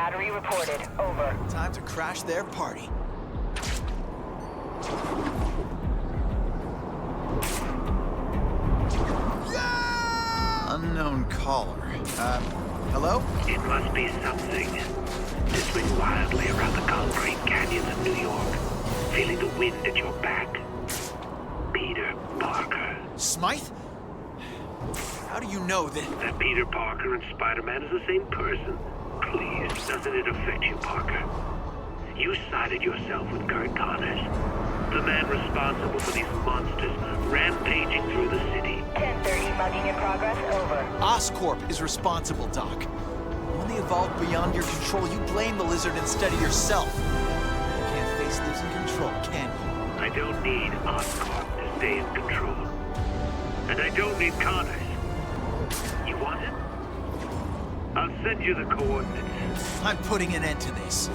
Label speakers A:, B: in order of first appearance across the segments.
A: Battery reported. Over.
B: Time to crash their party. Yeah! Unknown caller. Hello?
C: It must be something. To swing wildly around the concrete canyons of New York, feeling the wind at your back. Peter Parker.
B: Smythe? How do you know that?
C: That Peter Parker and Spider-Man is the same person. Please, doesn't it affect you, Parker? You sided yourself with Kurt Connors, the man responsible for these monsters rampaging through the city.
A: 1030 mugging in progress. Over.
B: Oscorp is responsible, Doc. When they evolve beyond your control, you blame the lizard instead of yourself. You can't face losing control, can you?
C: I don't need Oscorp to stay in control. And I don't need Connors. You want it? I'll send you the coordinates.
B: I'm putting an end to this.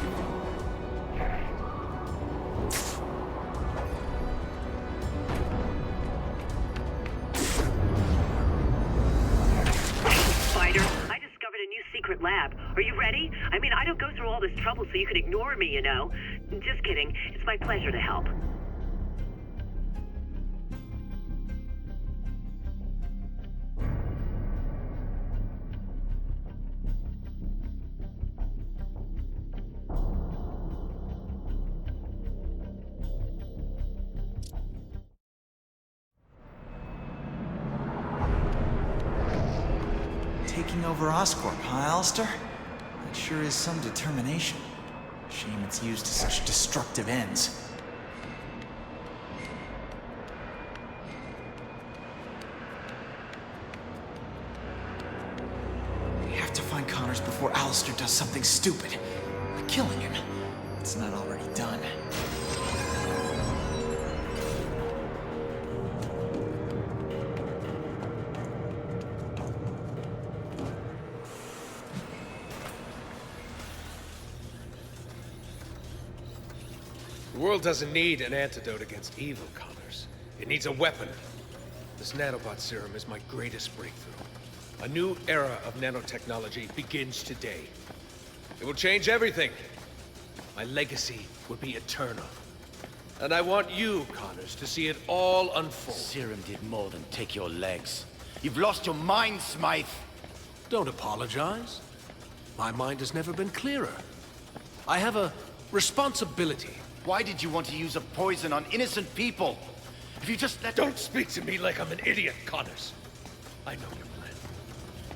D: Spider, I discovered a new secret lab. Are you ready? I mean, I don't go through all this trouble so you can ignore me, you know. Just kidding. It's my pleasure to help.
B: Taking over Oscorp, huh, Alistair? That sure is some determination. Shame it's used to such destructive ends. We have to find Connors before Alistair does something stupid. Like killing him. It's not already done.
E: The world doesn't need an antidote against evil, Connors. It needs a weapon. This nanobot serum is my greatest breakthrough. A new era of nanotechnology begins today. It will change everything. My legacy will be eternal. And I want you, Connors, to see it all unfold.
F: Serum did more than take your legs. You've lost your mind, Smythe.
E: Don't apologize. My mind has never been clearer. I have a responsibility.
F: Why did you want to use a poison on innocent people? If you just let...
E: Don't speak to me like I'm an idiot, Connors. I know your plan.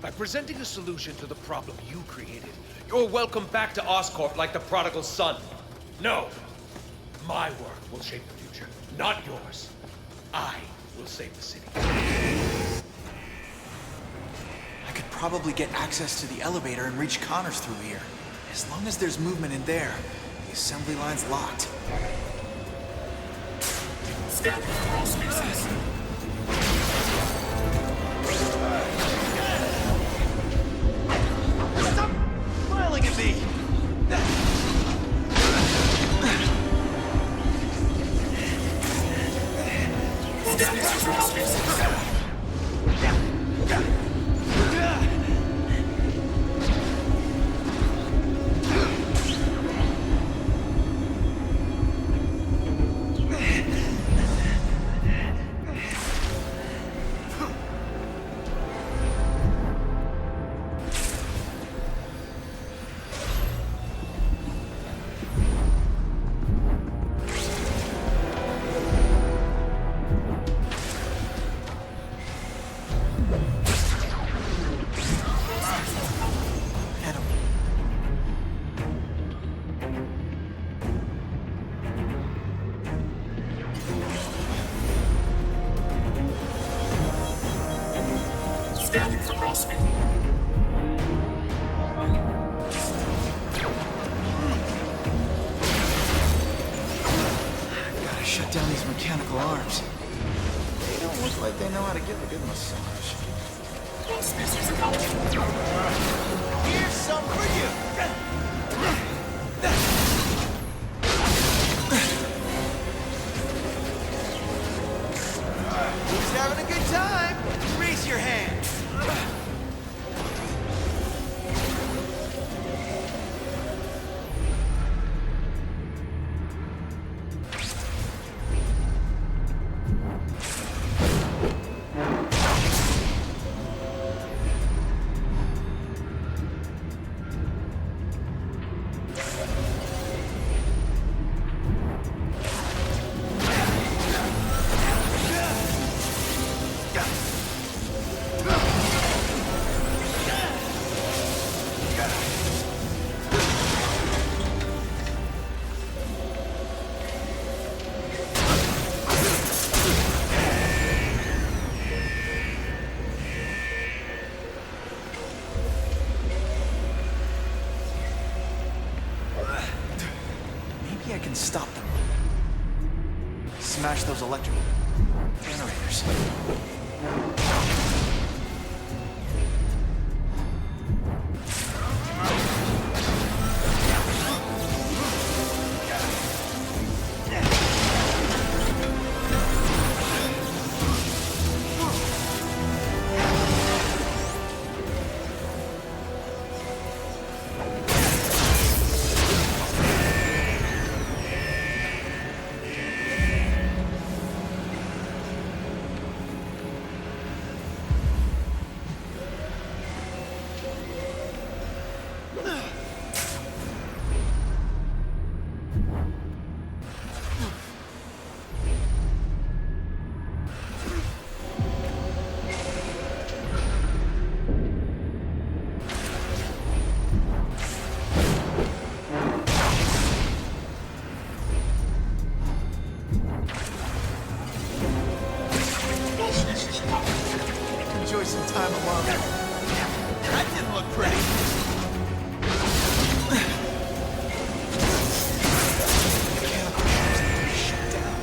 E: By presenting a solution to the problem you created, you're welcome back to Oscorp like the prodigal son. No. My work will shape the future, not yours. I will save the city.
B: I could probably get access to the elevator and reach Connors through here. As long as there's movement in there, the assembly line's locked.
G: Scanning for all species.
B: Stop smiling at me!
G: Scanning for all species. Scanning for crossfit.
B: Gotta shut down these mechanical arms. They don't look like they know how to give a good massage.
G: All species accounted.
B: Here's some for you! Who's having a good time? Raise your hand. smash those electric generators. Enjoy some time alone. That didn't look pretty. Shut down.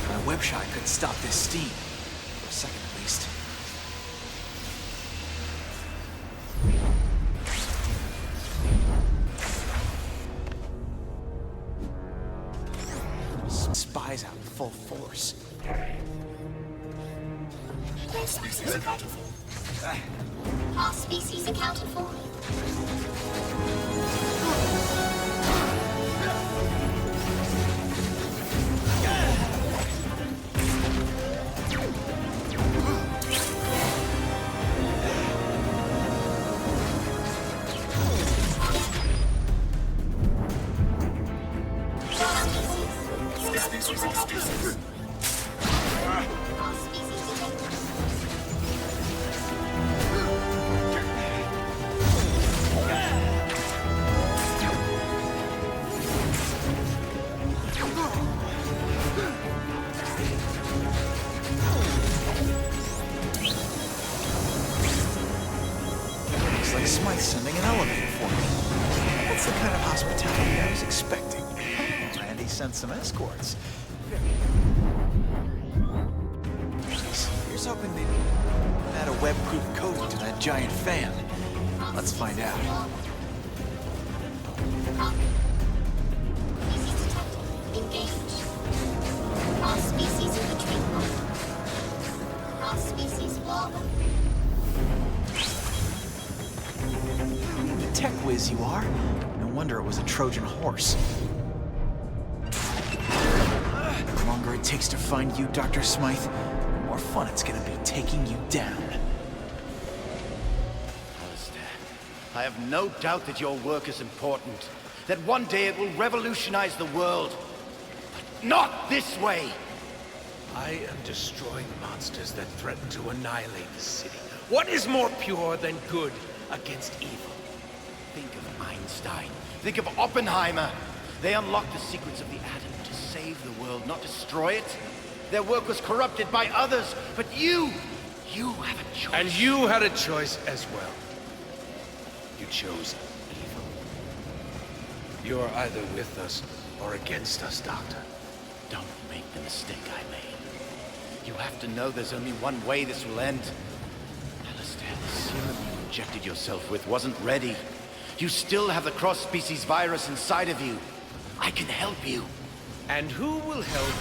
B: A web shot could stop this steam. For a second at least. Spies out in full force.
G: All species accounted for. All species accounted for. Species, all species. All species detected.
B: Looks like Smythe's sending an elevator for me. That's the kind of hospitality I was expecting. Randy sent some escorts. Here's hoping they add a web-proof coating to that giant fan. Let's find out.
G: Species detected. Engaged. All species in retreat mode. All species forward.
B: The tech whiz you are. No wonder it was a Trojan horse. The longer it takes to find you, Dr. Smythe, the more fun it's gonna be taking you down.
F: Alistair, I have no doubt that your work is important. That one day it will revolutionize the world. But not this way!
E: I am destroying monsters that threaten to annihilate the city. What is more pure than good against evil?
F: Think of Einstein. Think of Oppenheimer. They unlocked the secrets of the atom to save the world, not destroy it. Their work was corrupted by others, but you have a choice.
E: And you had a choice as well. You chose evil. You're either with us or against us, Doctor.
F: Don't make the mistake I made. You have to know there's only one way this will end. Alistair, the serum you injected yourself with wasn't ready. You still have the cross-species virus inside of you. I can help you.
E: And who will help?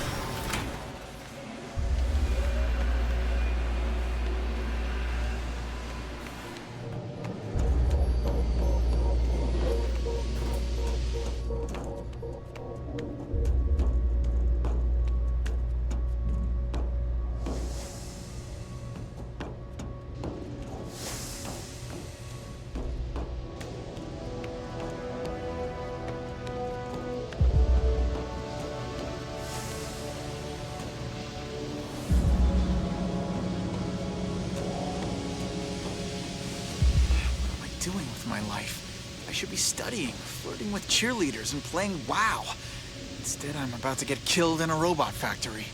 B: doing with my life? I should be studying, flirting with cheerleaders, and playing WoW. Instead, I'm about to get killed in a robot factory.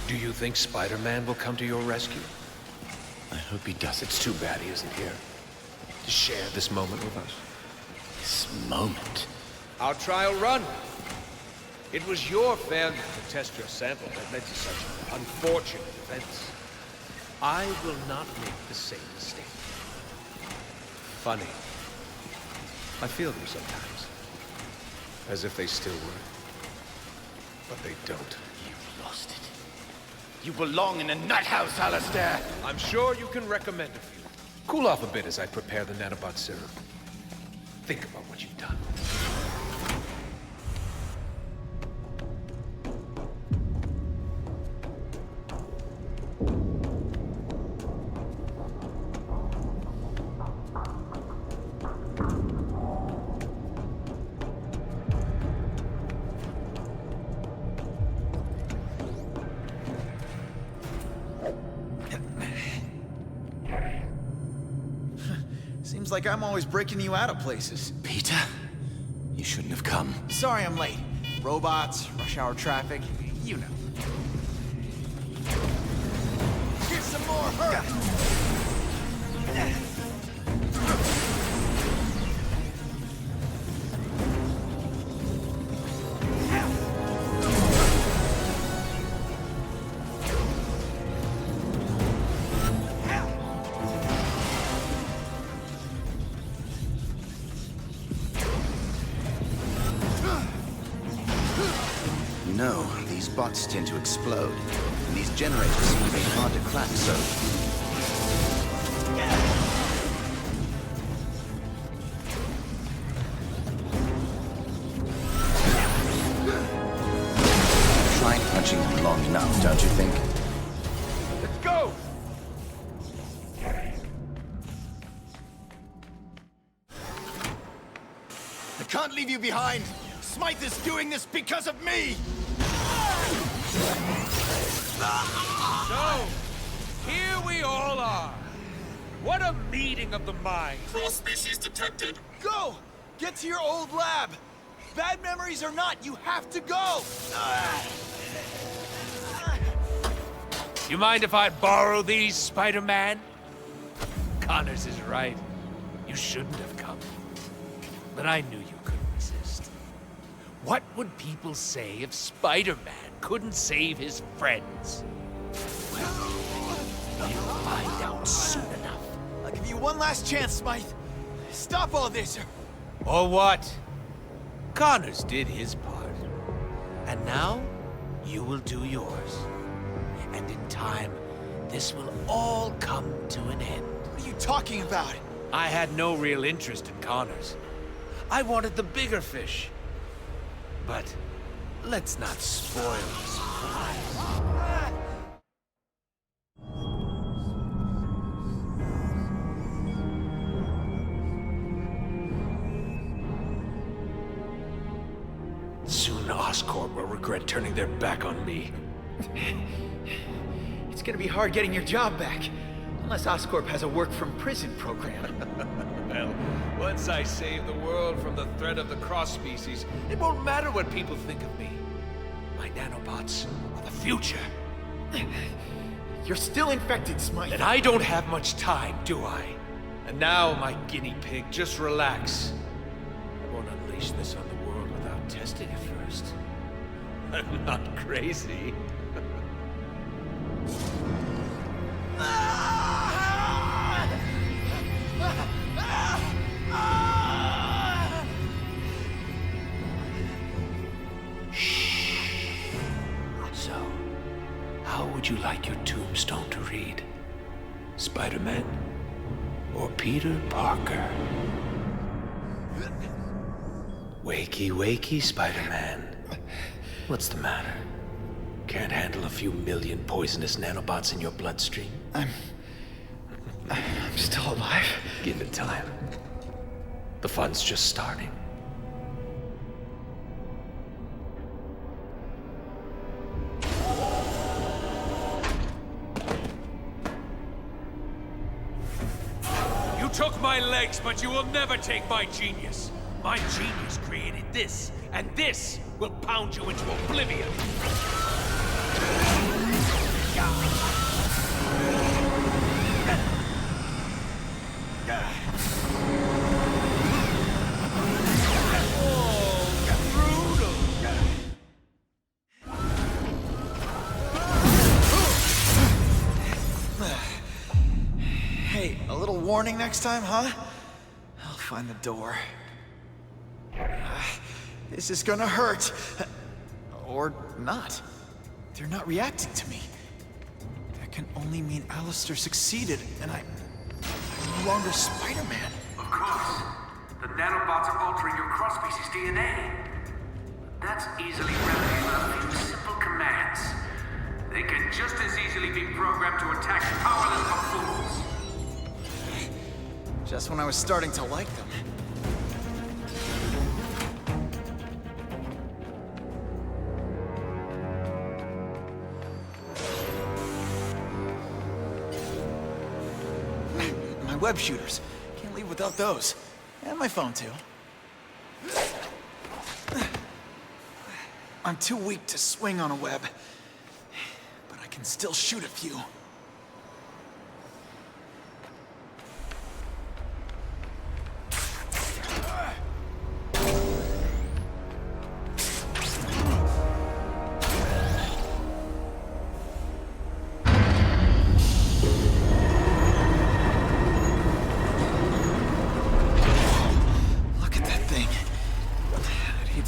E: Do you think Spider-Man will come to your rescue?
F: I hope he does.
E: It's too bad he isn't here to share this moment with us.
F: This moment.
E: Our trial run. It was your failure to test your sample that led to such unfortunate events. I will not make the same mistake. Funny. I feel them sometimes. As if they still were. But they don't.
F: You've lost it. You belong in a nut house, Alistair!
E: I'm sure you can recommend a few. Cool off a bit as I prepare the nanobot serum. Think about what you've done.
B: Seems like I'm always breaking you out of places.
F: Peter? You shouldn't have come.
B: Sorry I'm late. Robots, rush hour traffic, you know. Here's some more hurt!
F: No, these bots tend to explode. And these generators seem to be hard to crack, so... Tried punching them long enough, don't you think?
E: Let's go!
F: I can't leave you behind! Smythe is doing this because of me!
E: So, here we all are. What a meeting of the minds.
H: Cross-species detected.
B: Go! Get to your old lab! Bad memories or not, you have to go!
E: You mind if I borrow these, Spider-Man? Connors is right. You shouldn't have come. But I knew you couldn't resist. What would people say if Spider-Man couldn't save his friends? Well, you'll find out soon enough.
B: I'll give you one last chance, Smythe. Stop all this,
E: Or what? Connors did his part. And now, you will do yours. And in time, this will all come to an end.
B: What are you talking about?
E: I had no real interest in Connors. I wanted the bigger fish. But let's not spoil the surprise. Soon Oscorp will regret turning their back on me.
I: It's gonna be hard getting your job back. Unless Oscorp has a work-from-prison program.
E: Well, once I save the world from the threat of the cross-species, it won't matter what people think of me. My nanobots are the future.
I: You're still infected, Smythe.
E: And I don't have much time, do I? And now, my guinea pig, just relax. I won't unleash this on the world without testing it first. I'm not crazy. So, your tombstone to read? Spider-Man or Peter Parker? Wakey, wakey, Spider-Man. What's the matter? Can't handle a few million poisonous nanobots in your bloodstream?
I: I'm still alive.
E: Give it time. The fun's just starting. You took my legs, but you will never take my genius. My genius created this, and this will pound you into oblivion.
B: Hey, a little warning next time, huh? I'll find the door. This is gonna hurt. Or not. They're not reacting to me. That can only mean Alistair succeeded, and I'm no longer Spider-Man.
C: Of course. The nanobots are altering your cross-species DNA. That's easily remedied with a few simple commands. They can just as easily be programmed to attack powerless buffoons.
B: Just when I was starting to like them. My web shooters. Can't leave without those. And my phone, too. I'm too weak to swing on a web. But I can still shoot a few.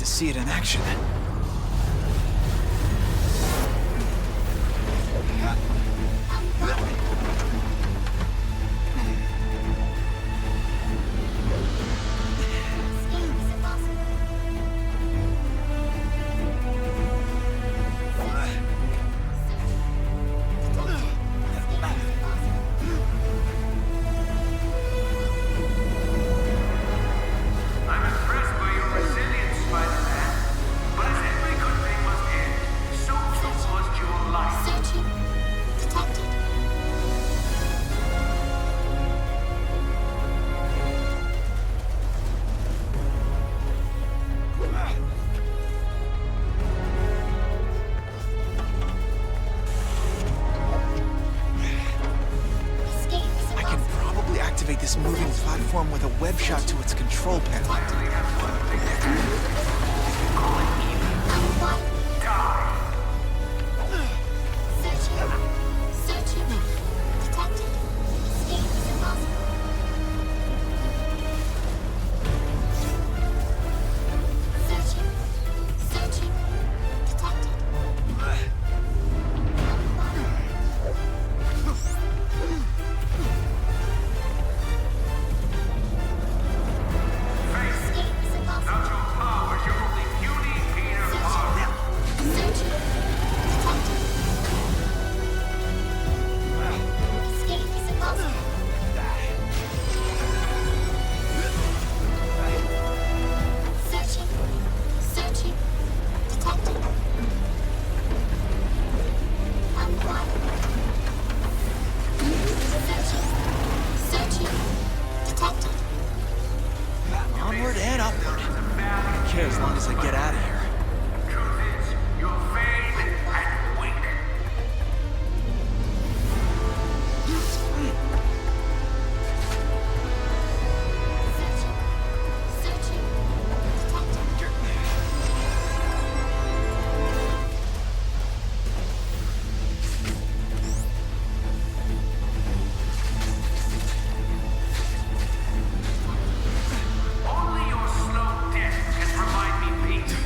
B: See it in action. This moving platform with a web shot to its control panel. Onward and upward. I don't care as long as I get out of here.
C: Truth is, you're vain and weak. Only your slow death can provide me peace.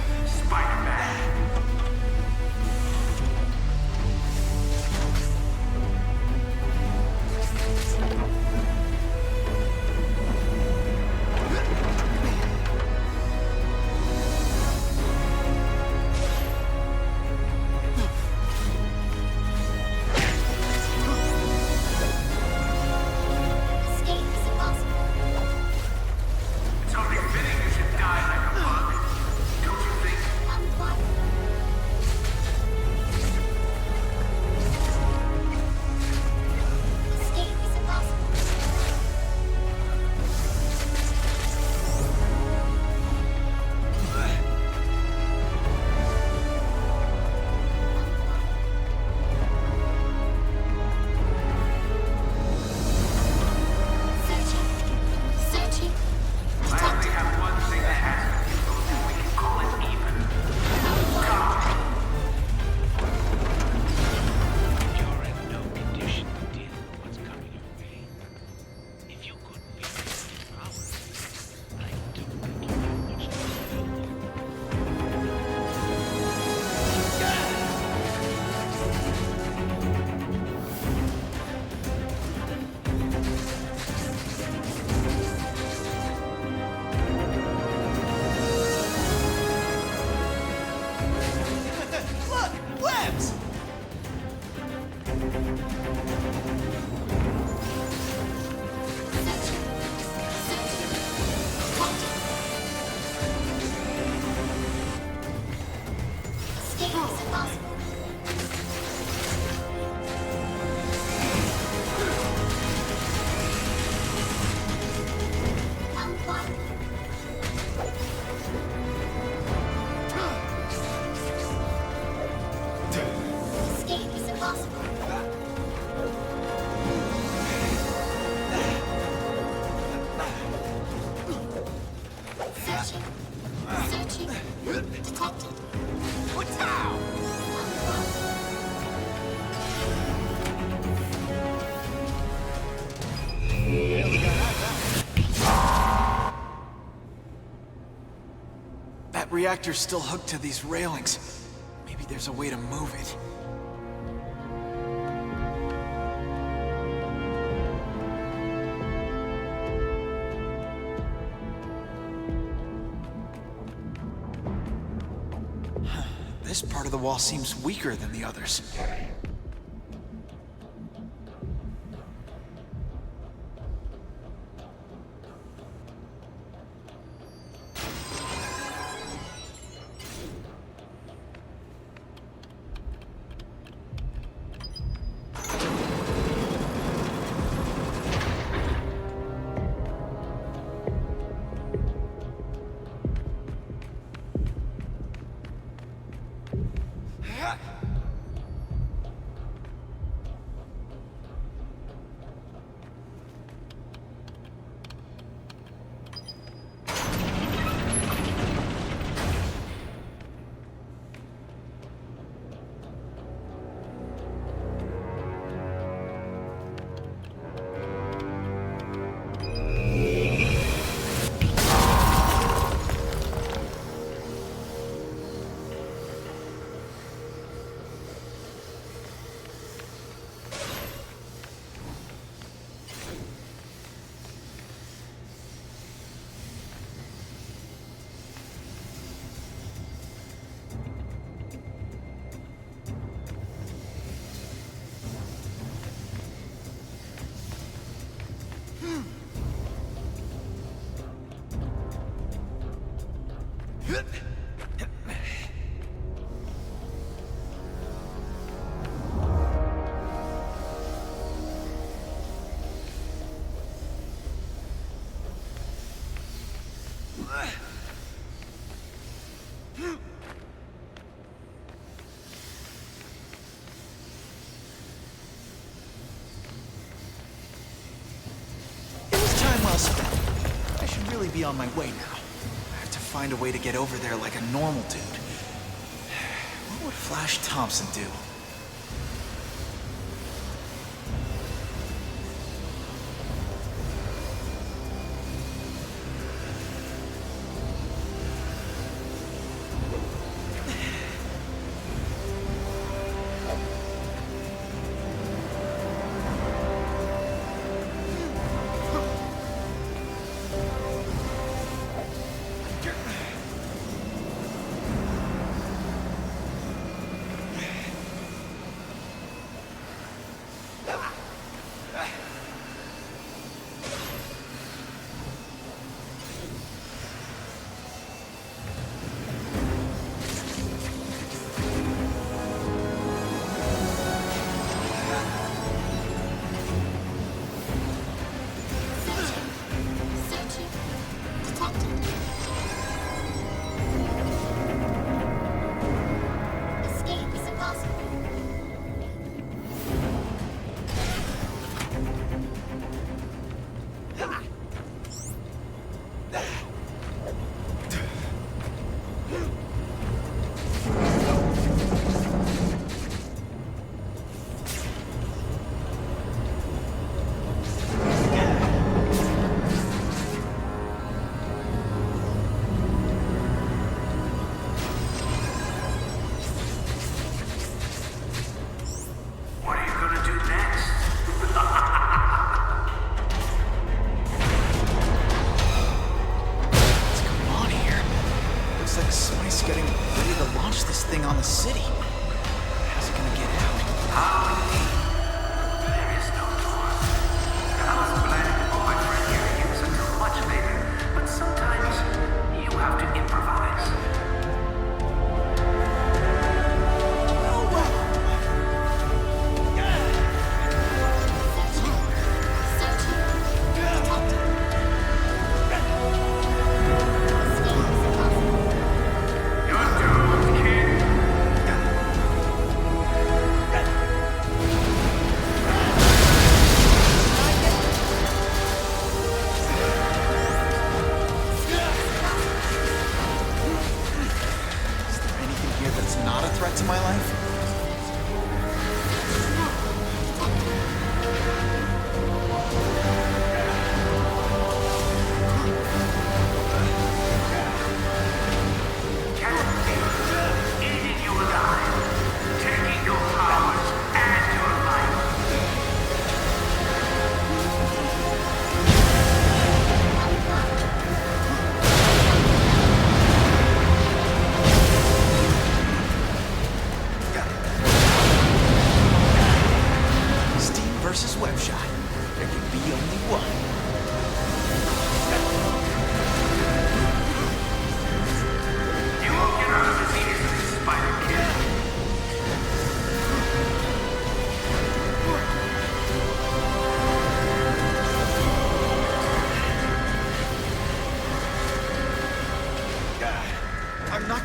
B: reactor's still hooked to these railings. Maybe there's a way to move it. This part of the wall seems weaker than the others. It was time well spent. I should really be on my way now. I have to find a way to get over there like a normal dude. What would Flash Thompson do?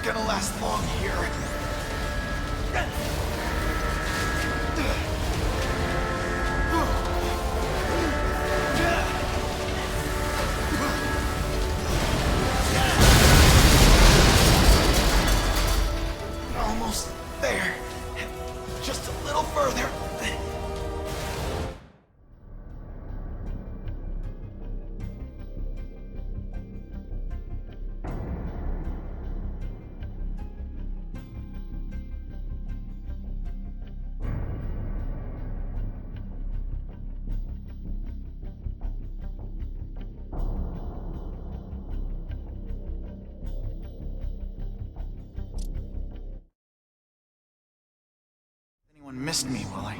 B: not gonna last long here. Almost there. Just a little further. Anyone missed me while I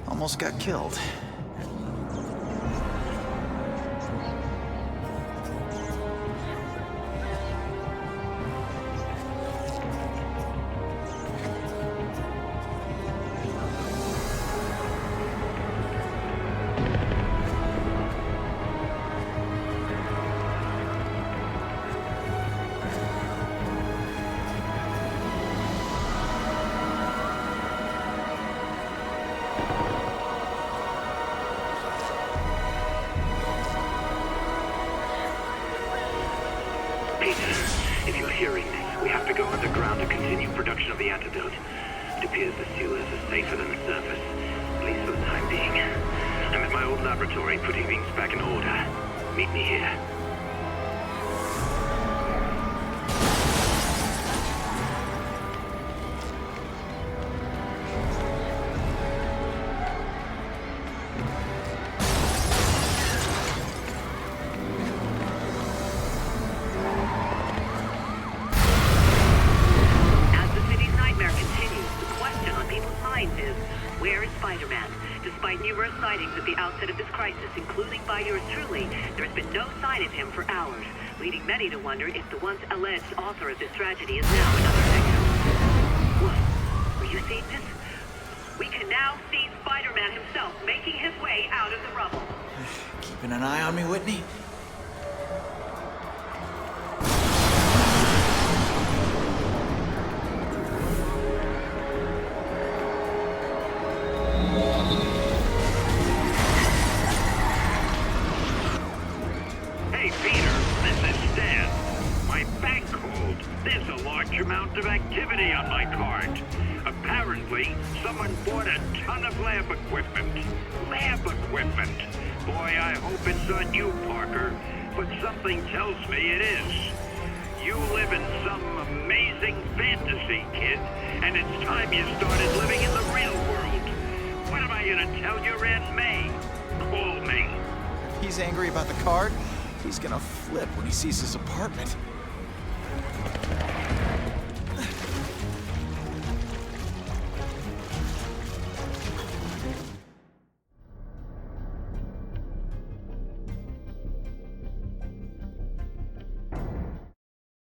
B: almost got killed.
C: If you're hearing this, we have to go underground to continue production of the antidote. It appears the sewers are safer than the surface, at least for the time being. I'm at my old laboratory putting things back in order. Meet me here.
D: Where is Spider-Man? Despite numerous sightings at the outset of this crisis, including by yours truly, there has been no sign of him for hours, leading many to wonder if the once alleged author of this tragedy is now another victim. What? Are you seeing this? We can now see Spider-Man himself making his way out of the rubble.
B: Keeping an eye on me, Whitney?
C: Amount of activity on my card. Apparently, someone bought a ton of lab equipment. Lab equipment! Boy, I hope it's not you, Parker, but something tells me it is. You live in some amazing fantasy, kid, and it's time you started living in the real world. What am I gonna tell your Aunt May? Call me.
B: If he's angry about the card, he's gonna flip when he sees his apartment.